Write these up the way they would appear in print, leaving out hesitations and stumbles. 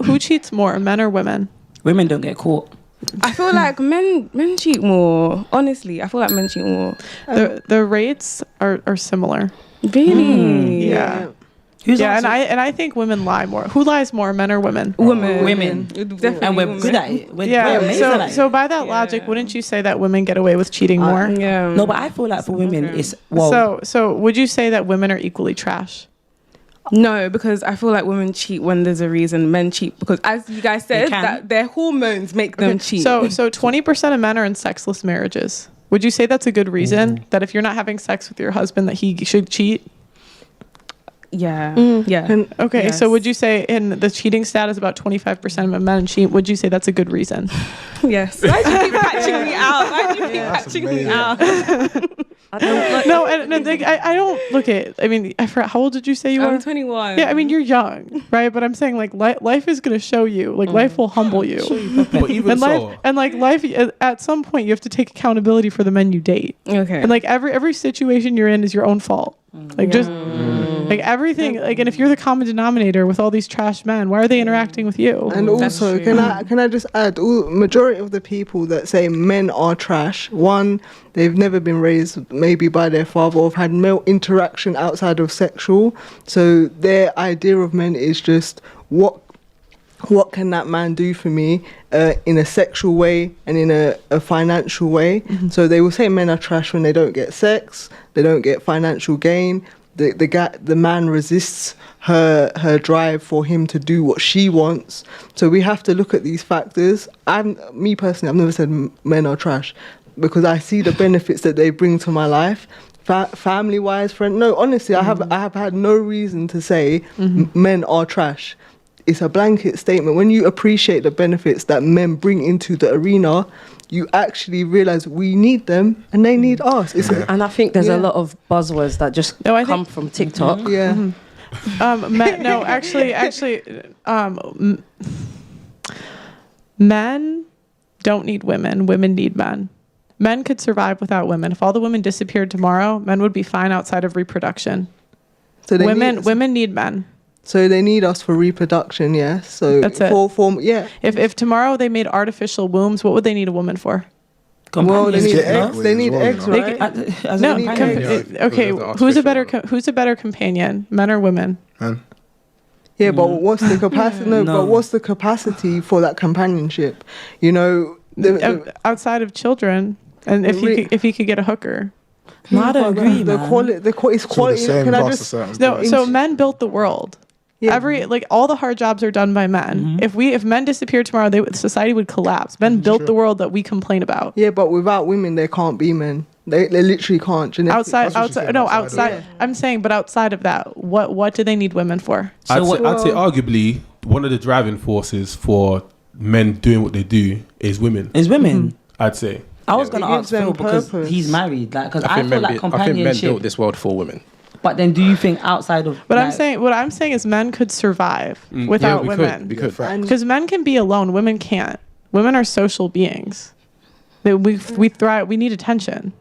Who cheats more, men or women? Women don't get caught. I feel like men cheat more. Honestly, I feel like men cheat more. The rates are similar. Really? Yeah. Who's Yeah, answering? and I think women lie more. Who lies more, men or women? Women. Definitely And we're women. good at it. We're Yeah. amazing at it. So by that logic, wouldn't you say that women get away with cheating more? Yeah. No, but I feel like for women, Okay. it's well. So would you say that women are equally trash? No, because I feel like women cheat when there's a reason. Men cheat because, as you guys said, can. that their hormones make them cheat. So 20% of men are in sexless marriages. Would you say that's a good reason that if you're not having sex with your husband that he should cheat? yeah, yeah. Okay, Yes. so would you say in the cheating stat is about 25% of men cheat? Would you say that's a good reason? Yes. Why do you keep catching me out? Why do you keep catching me amazing. out? No, and like, I don't look at. I mean, I forgot. How old did you say you were? I'm 21. Yeah, I mean you're young, right? But I'm saying like life is gonna show you. Like life will humble you. But even And so, life at some point you have to take accountability for the men you date. Okay. And like every situation you're in is your own fault. Like just like everything. Like, and if you're the common denominator with all these trash men, why are they interacting with you? And also, true. can I just add, majority of the people that say men are trash, one, they've never been raised maybe by their father or have had male interaction outside of sexual. So their idea of men is just what can that man do for me in a sexual way and in a financial way. So they will say men are trash when they don't get sex, they don't get financial gain. The man resists her drive for him to do what she wants. So we have to look at these factors. Me personally, I've never said men are trash because I see the benefits that they bring to my life. Family-wise, friend. No, honestly, I have had no reason to say men are trash. It's a blanket statement. When you appreciate the benefits that men bring into the arena, you actually realize we need them and they need us. And I think there's Yeah. a lot of buzzwords that just No, I come think- from TikTok. Yeah. No, actually, men don't need women. Women need men. Men could survive without women. If all the women disappeared tomorrow, men would be fine outside of reproduction. So they Women need men. So they need us for reproduction, yeah. So That's it. yeah. If tomorrow they made artificial wombs, what would they need a woman for? Well, they need Get eggs. eggs They as need well, eggs, you know. right? No, need eggs. okay. Who's a better companion, men or women? man, Yeah, but what's the capacity? No, No. but what's the capacity for that companionship? You know, Outside of children, and if he could get a hooker. No, I don't agree, the man. quality. It's so the quality. same Can I plus a just? certain No, point. so men built the world. Yeah. All the hard jobs are done by men. If men disappeared tomorrow, society would collapse. Men built the world that we complain about. Yeah, but without women, there can't be men. They literally can't. Outside. Yeah. I'm saying, but outside of that, what do they need women for? So what? I'd say arguably one of the driving forces for men doing what they do is women. Is women. I'd say. I was gonna It gives ask Phil them because purpose. he's married, like, because I think feel men like I think men companionship. built this world for women. But then, do you think outside of? What like, I'm saying is men could survive without we women. we could. Because men can be alone, women can't. Women are social beings. We thrive. We need attention,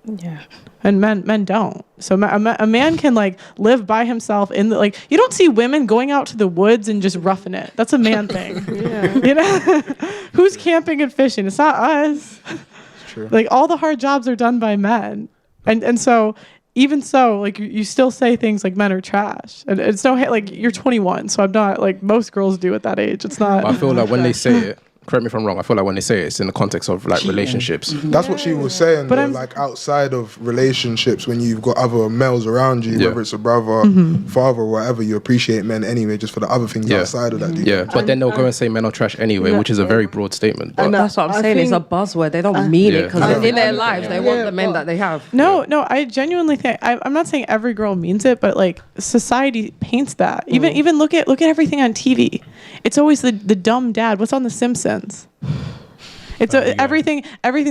Yeah. and men don't. So a man can like live by himself in the like. You don't see women going out to the woods and just roughing it. That's a man thing. You know, who's camping and fishing? It's not us. It's true. Like all the hard jobs are done by men, and so. Even so, like you still say things like men are trash, and it's no like you're 21, so I'm not like most girls do at that age. It's not. But I feel like when they say it, correct me if I'm wrong, I feel like when they say it, it's in the context of like relationships. That's what she was saying. But Though, I'm- like outside of relationships, when you've got other males around you, Yeah. whether it's a brother, father, or whatever, you appreciate men anyway, just for the other things Yeah. outside of that. do you Yeah, know? but then they'll go and say men are trash anyway, which is a very broad statement. But And That's what I'm I saying. It's a think- buzzword. They don't mean it Yeah. because Yeah. in their lives they want the men that they have. No, I genuinely think I'm not saying every girl means it, but like society paints that. Even look at everything on TV. It's always the dumb dad. What's on The Simpsons? It's everything.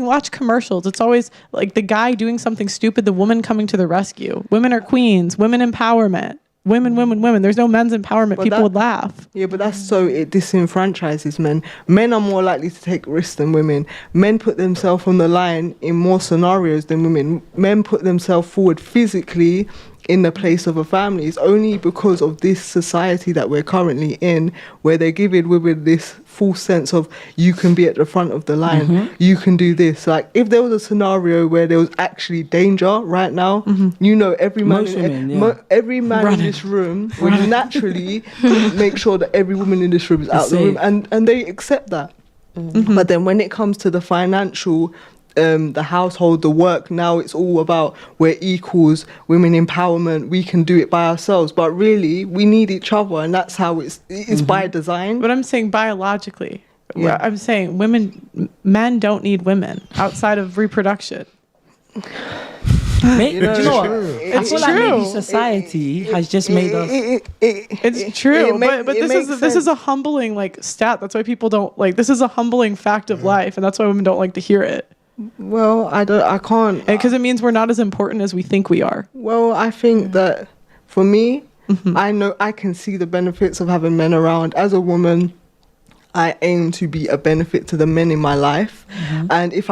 Watch commercials. It's always like the guy doing something stupid, the woman coming to the rescue. Women are queens. Women empowerment. Women. There's no men's empowerment. But People that- would laugh. Yeah, but that's so it disenfranchises men. Men are more likely to take risks than women. Men put themselves on the line in more scenarios than women. Men put themselves forward physically in the place of a family. It's only because of this society that we're currently in, where they're giving women this false sense of you can be at the front of the line, you can do this. Like if there was a scenario where there was actually danger right now, you know, every man, Most women, every man in this room would naturally make sure that every woman in this room is out of the room, and they accept that. But then when it comes to the financial, the household, the work, now it's all about we're equals, women empowerment, we can do it by ourselves. But really, we need each other, and that's how it's by design. But I'm saying biologically. Yeah. I'm saying men don't need women outside of reproduction. Do you know what? I It's feel like maybe true. society has just made us. It's true, but it this makes is a humbling like stat. That's why people don't like. This is a humbling fact of life, and that's why women don't like to hear it. Well, I can't. Because it means we're not as important as we think we are. Well, I think that for me, I know I can see the benefits of having men around. As a woman, I aim to be a benefit to the men in my life. And if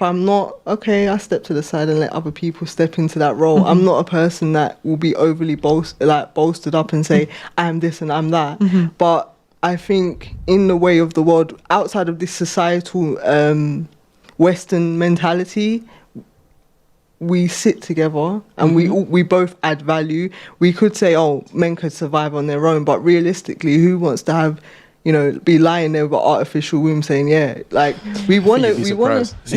I'm not, okay, I step to the side and let other people step into that role. I'm not a person that will be overly bolstered up and say, I'm this and I'm that. But I think in the way of the world, outside of this societal Western mentality, we sit together and we both add value. We could say, oh, men could survive on their own, but realistically, who wants to have, you know, be lying there with an artificial womb saying, yeah, like we want to. See,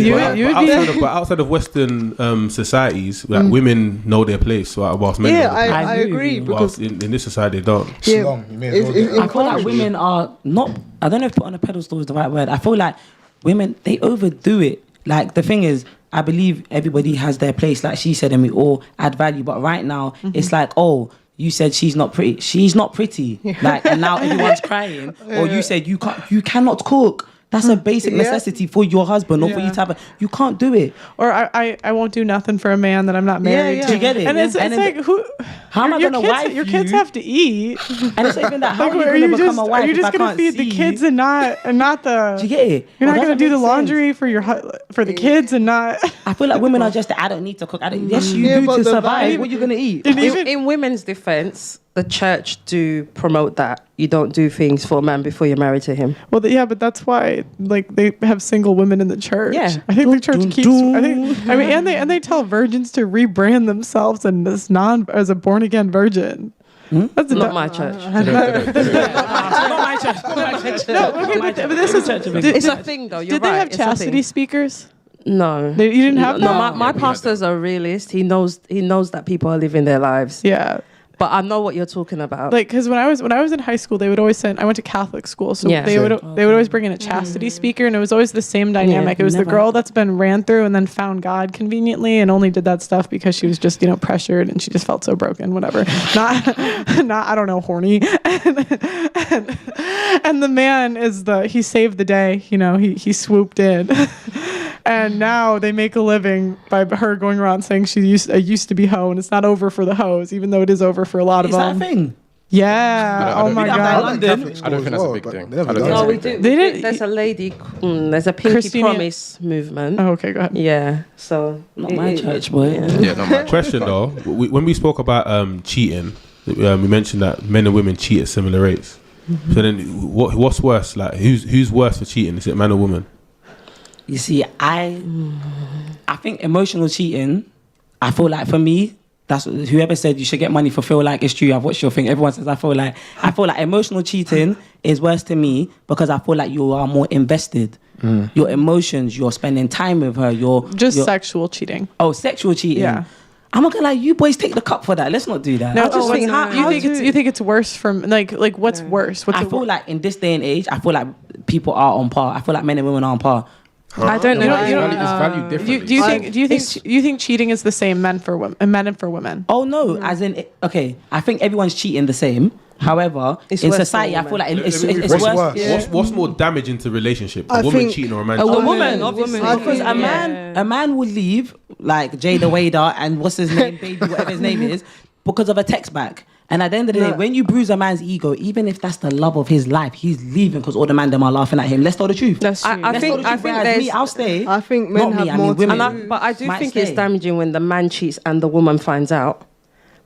You but, would but be- outside of Western societies, like, women know their place, whilst men Yeah, know their place. I agree Whilst because in this society they don't. yeah, Slum, you may as well do if- that. I feel like women are not. I don't know if put on a pedestal is the right word. I feel like women, they overdo it. Like the thing is, I believe everybody has their place, like she said, and we all add value. But right now, it's like, oh, you said she's not pretty. She's not pretty. Like, and now everyone's crying. Or you said you cannot cook. That's a basic necessity for your husband or for you to have. You can't do it. Or I won't do nothing for a man that I'm not married yeah. to. Do you get it? And it's And like, who? How am I your gonna kids- wife Your kids you? have to eat. And it's not even that. How Like, are you gonna become a wife are you if I just gonna can't feed the see? kids and not the? Do you get it? You're not It gonna doesn't do the make sense. laundry for the kids and not. I feel like women are just. I don't need to cook. Yes, you Yeah, do but to the survive. value- What are you gonna eat? And even In women's defense, the church do promote that you don't do things for a man before you're married to him. well, yeah, but that's why like they have single women in the church. Yeah. I think the church keeps. I mean, and they tell virgins to rebrand themselves as a born again virgin. That's a Not my church. But this is. It's a thing, though. You're Did they right. have It's a chastity thing. speakers? No. You didn't have No, that? my pastor's a realist. He knows that people are living their lives. Yeah. But I know what you're talking about. Like, because when I was in high school, they would always send. I went to Catholic school, so Yeah. they would always bring in a chastity speaker, and it was always the same dynamic. It was the never girl that's been ran through and then found God conveniently, and only did that stuff because she was just pressured and she just felt so broken. Whatever, not I don't know, horny. And the man he saved the day. He swooped in. And now they make a living by her going around saying I used to be hoe, and it's not over for the hoes, even though it is over for a lot of Is that a them. thing? Yeah. I don't Oh my think- God. London. I don't think that's a big thing. I don't think no, that's a we big do. thing. They didn't- There's a lady. There's a Pinky Christina- Promise movement. Oh, okay, go ahead. Yeah. So Not my church, boy. Yeah, not much. Question though, when we spoke about cheating, we mentioned that men and women cheat at similar rates. So then, what's worse? Like, who's worse for cheating? Is it man or woman? You see, I think emotional cheating, I feel like for me, that's whoever said you should get money for feel like it's true. I've watched your thing. Everyone says I feel like emotional cheating is worse to me because I feel like you are more invested. Your emotions, you're spending time with her. You're Sexual cheating. Oh, sexual cheating. Yeah. I'm not gonna lie, you boys take the cup for that. Let's not do that. No, I just think you think it's worse from like what's worse? What's I feel like in this day and age, I feel like people are on par. I feel like men and women are on par. I don't know. You don't- It's valued differently. Do you think cheating is the same men and for women? Oh no, as in okay, I think everyone's cheating the same. However, It's in worse for society, I women. feel like it's What's worse. worse? What's more damaging to relationship? A I woman think- cheating or a man A cheating? woman, obviously. Because a man would leave like Jada Wader and what's his name, baby, whatever his name is, because of a text back. And at the end of the day, when you bruise a man's ego, even if that's the love of his life, he's leaving because all the man them are laughing at him. Let's tell the truth. That's true. I think Whereas there's. me, I'll stay. I think men Not me, have I mean more women. to But I do Might think it's stay. damaging when the man cheats and the woman finds out.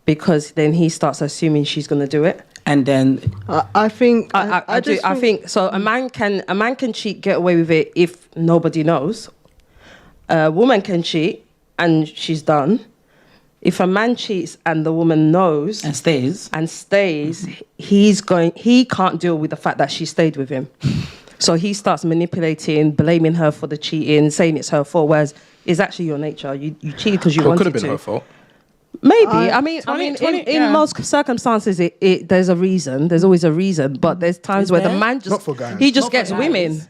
because then he starts assuming she's going to do it. And then I think I think so. A man can cheat, get away with it if nobody knows. A woman can cheat and she's done. If a man cheats and the woman knows and stays, he can't deal with the fact that she stayed with him. So he starts manipulating, blaming her for the cheating, saying it's her fault, whereas it's actually your nature. You cheated because you wanted to. Could have been her fault. Maybe. I mean, in most circumstances, there's a reason. There's always a reason. But there's times where the man Not for guys. he just Not for gets guys. women.